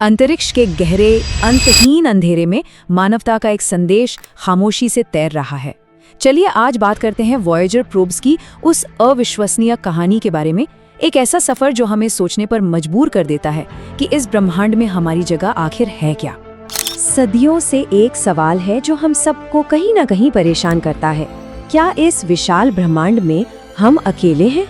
अंतरिक्ष के गहरे अंतहीन अंधेरे में मानवता का एक संदेश खामोशी से तैर रहा है। चलिए आज बात करते हैं वॉयेजर प्रोब्स की उस अविश्वसनीय कहानी के बारे में। एक ऐसा सफर जो हमें सोचने पर मजबूर कर देता है कि इस ब्रह्मांड में हमारी जगह आखिर है क्या। सदियों से एक सवाल है जो हम सबको कहीं ना कहीं परेशान करता है। क्या इस विशाल ब्रह्मांड में हम अकेले हैं?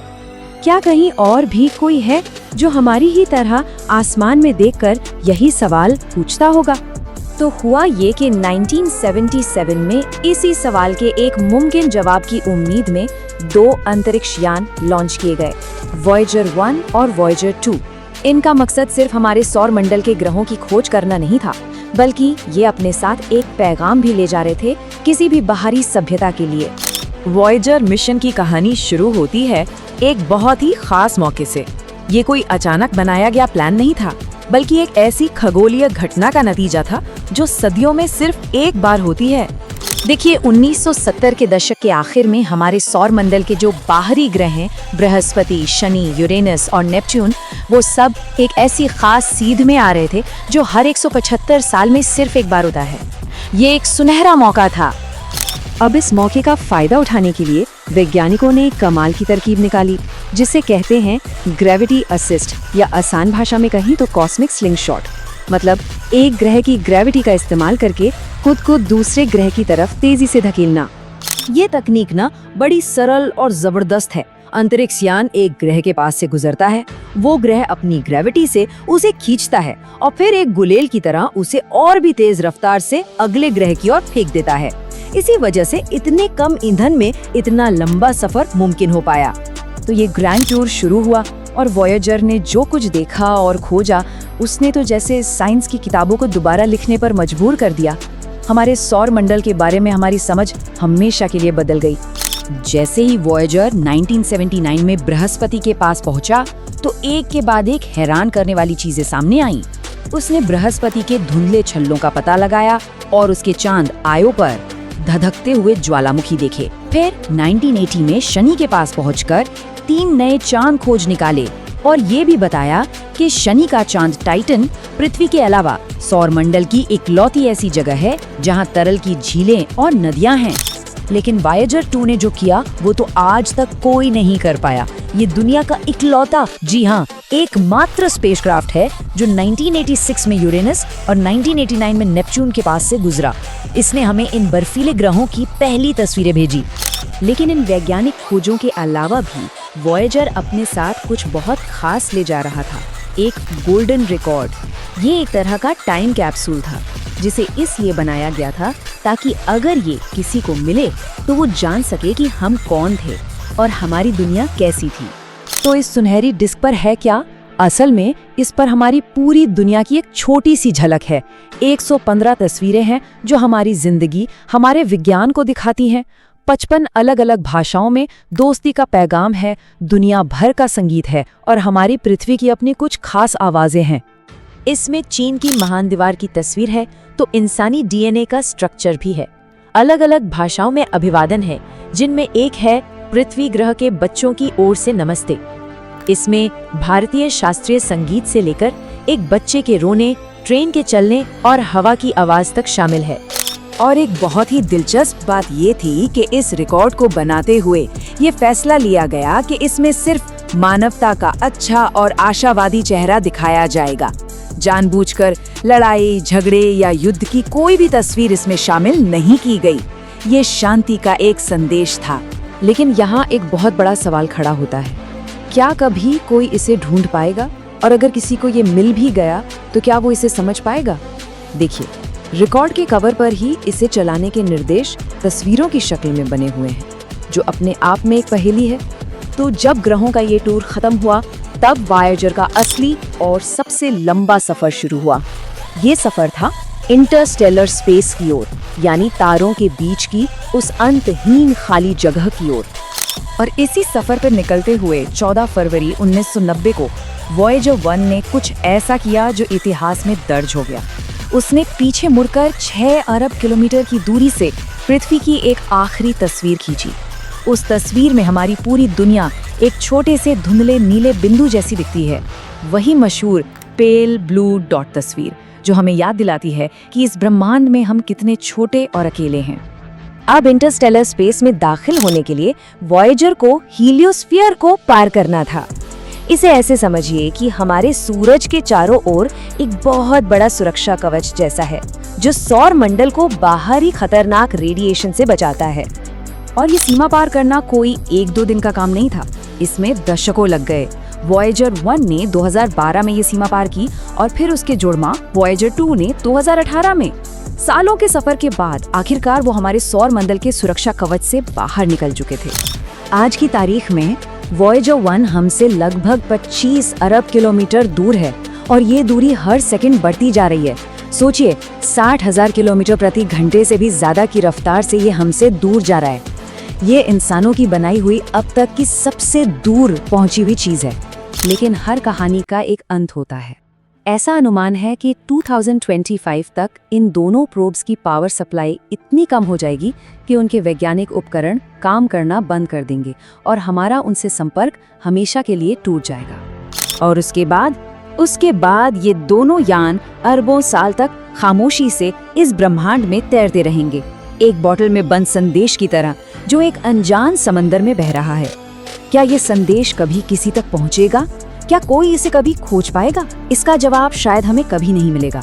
क्या कहीं और भी कोई है जो हमारी ही तरह आसमान में देखकर यही सवाल पूछता होगा? तो हुआ ये कि 1977 में इसी सवाल के एक मुमकिन जवाब की उम्मीद में दो अंतरिक्ष यान लॉन्च किए गए, वॉयेजर 1 और वॉयेजर 2। इनका मकसद सिर्फ हमारे सौर मंडल के ग्रहों की खोज करना नहीं था, बल्कि ये अपने साथ एक पैगाम भी ले जा रहे थे किसी भी बाहरी सभ्यता के लिए। वॉयेजर मिशन की कहानी शुरू होती है एक बहुत ही खास मौके से। ये कोई अचानक बनाया गया प्लान नहीं था, बल्कि एक ऐसी खगोलीय घटना का नतीजा था जो सदियों में सिर्फ एक बार होती है। देखिए, 1970 के दशक के आखिर में हमारे सौर मंडल के जो बाहरी ग्रह हैं, बृहस्पति, शनि, यूरेनस और नेपच्यून, वो सब एक ऐसी खास सीध में आ रहे थे जो हर 175 साल में सिर्फ एक बार होता है। ये एक सुनहरा मौका था। अब इस मौके का फायदा उठाने के लिए वैज्ञानिकों ने एक कमाल की तरकीब निकाली, जिसे कहते हैं ग्रेविटी असिस्ट, या आसान भाषा में कहीं तो कॉस्मिक स्लिंगशॉट। मतलब एक ग्रह की ग्रेविटी का इस्तेमाल करके खुद को दूसरे ग्रह की तरफ तेजी से धकेलना। ये तकनीक ना बड़ी सरल और जबरदस्त है। अंतरिक्ष यान एक ग्रह के पास से गुजरता है, वो ग्रह अपनी ग्रेविटी से उसे खींचता है और फिर एक गुलेल की तरह उसे और भी तेज रफ्तार से अगले ग्रह की ओर फेंक देता है। इसी वजह से इतने कम ईंधन में इतना लंबा सफर मुमकिन हो पाया। तो ये ग्रैंड टूर शुरू हुआ और वॉयेजर ने जो कुछ देखा और खोजा, उसने तो जैसे साइंस की किताबों को दोबारा लिखने पर मजबूर कर दिया। हमारे सौर मंडल के बारे में हमारी समझ हमेशा के लिए बदल गई। जैसे ही वॉयेजर 1979 में बृहस्पति के पास पहुंचा, तो एक के बाद एक हैरान करने वाली चीजें सामने आईं। उसने बृहस्पति के धुंधले छल्लों का पता लगाया और उसके चांद आयो पर धधकते हुए ज्वालामुखी देखे। फिर 1980 में शनि के पास पहुंचकर 3 नए चांद खोज निकाले और ये भी बताया कि शनि का चांद टाइटन पृथ्वी के अलावा सौर मंडल की इकलौती ऐसी जगह है जहां तरल की झीलें और नदियां हैं। लेकिन वॉयेजर 2 ने जो किया वो तो आज तक कोई नहीं कर पाया। ये दुनिया का इकलौता, जी हाँ, एकमात्र स्पेसक्राफ्ट है जो 1986 में यूरेनस और 1989 में नेपच्यून के पास से गुजरा। इसने हमें इन बर्फीले ग्रहों की पहली तस्वीरें भेजी। लेकिन इन वैज्ञानिक खोजों के अलावा भी वॉयेजर अपने साथ कुछ बहुत खास ले जा रहा था, एक गोल्डन रिकॉर्ड। ये एक तरह का टाइम कैप्सूल था, जिसे इसलिए बनाया गया था ताकि अगर ये किसी को मिले तो वो जान सके कि हम कौन थे और हमारी दुनिया कैसी थी। तो इस सुनहरी डिस्क पर है क्या? असल में इस पर हमारी पूरी दुनिया की एक छोटी सी झलक है। 115 तस्वीरें हैं जो हमारी जिंदगी, हमारे विज्ञान को दिखाती हैं। 55 अलग अलग भाषाओं में दोस्ती का पैगाम है, दुनिया भर का संगीत है और हमारी पृथ्वी की अपनी कुछ खास आवाजें हैं। इसमें चीन की महान दीवार की तस्वीर है तो इंसानी डीएनए का स्ट्रक्चर भी है। अलग अलग भाषाओं में अभिवादन है, जिनमें एक है पृथ्वी ग्रह के बच्चों की ओर से नमस्ते। इसमें भारतीय शास्त्रीय संगीत से लेकर एक बच्चे के रोने, ट्रेन के चलने और हवा की आवाज तक शामिल है। और एक बहुत ही दिलचस्प बात ये थी कि इस रिकॉर्ड को बनाते हुए ये फैसला लिया गया कि इसमें सिर्फ मानवता का अच्छा और आशावादी चेहरा दिखाया जाएगा। जानबूझकर लड़ाई, झगड़े या युद्ध की कोई भी तस्वीर इसमें शामिल नहीं की गई। ये शांति का एक संदेश था। लेकिन यहाँ एक बहुत बड़ा सवाल खड़ा होता है, क्या कभी कोई इसे ढूंढ पाएगा? और अगर किसी को ये मिल भी गया तो क्या वो इसे समझ पाएगा? देखिए, रिकॉर्ड के कवर पर ही इसे चलाने के निर्देश तस्वीरों की शक्ल में बने हुए हैं, जो अपने आप में एक पहेली है। तो जब ग्रहों का ये टूर खत्म हुआ, तब वॉयेजर का असली और सबसे लंबा सफर शुरू हुआ। ये सफर था इंटरस्टेलर स्पेस की ओर, यानी तारों के बीच की उस अंतहीन खाली जगह की ओर। और इसी सफर पर निकलते हुए 14 फरवरी 1990 को वॉयेजर 1 ने कुछ ऐसा किया जो इतिहास में दर्ज हो गया। उसने पीछे मुड़कर 6 अरब किलोमीटर की दूरी से पृथ्वी की एक आखिरी तस्वीर खींची। उस तस्वीर में हमारी पूरी दुनिया एक छोटे से धुंधले नीले बिंदु जैसी दिखती है। वही मशहूर पेल ब्लू डॉट तस्वीर जो हमें याद दिलाती है कि इस ब्रह्मांड में हम कितने छोटे और अकेले हैं। अब इंटरस्टेलर स्पेस में दाखिल होने के लिए वॉयेजर को हीलियोस्फीयर को पार करना था। इसे ऐसे समझिए कि हमारे सूरज के चारों ओर एक बहुत बड़ा सुरक्षा कवच जैसा है जो सौर मंडल को बाहरी खतरनाक रेडिएशन से बचाता है। और ये सीमा पार करना कोई 1-2 दिन का काम नहीं था, इसमें दशकों लग गए। वॉयेजर 1 ने 2012 में ये सीमा पार की और फिर उसके जुड़मा वॉयेजर 2 ने 2018 में। सालों के सफर के बाद आखिरकार वो हमारे सौर मंडल के सुरक्षा कवच से बाहर निकल चुके थे। आज की तारीख में वॉयेजर 1 हमसे लगभग 25 अरब किलोमीटर दूर है और ये दूरी हर सेकंड बढ़ती जा रही है। सोचिए, 60,000 किलोमीटर प्रति घंटे से भी ज्यादा की रफ्तार से ये हमसे दूर जा रहा है। ये इंसानों की बनाई हुई अब तक की सबसे दूर पहुंची हुई चीज है। लेकिन हर कहानी का एक अंत होता है। ऐसा अनुमान है कि 2025 तक इन दोनों प्रोब्स की पावर सप्लाई इतनी कम हो जाएगी कि उनके वैज्ञानिक उपकरण काम करना बंद कर देंगे और हमारा उनसे संपर्क हमेशा के लिए टूट जाएगा। और उसके बाद ये दोनों यान अरबों साल तक खामोशी से इस ब्रह्मांड में तैरते रहेंगे, एक बॉटल में बंद संदेश की तरह जो एक अनजान समंदर में बह रहा है। क्या ये संदेश कभी किसी तक पहुंचेगा? क्या कोई इसे कभी खोज पाएगा? इसका जवाब शायद हमें कभी नहीं मिलेगा।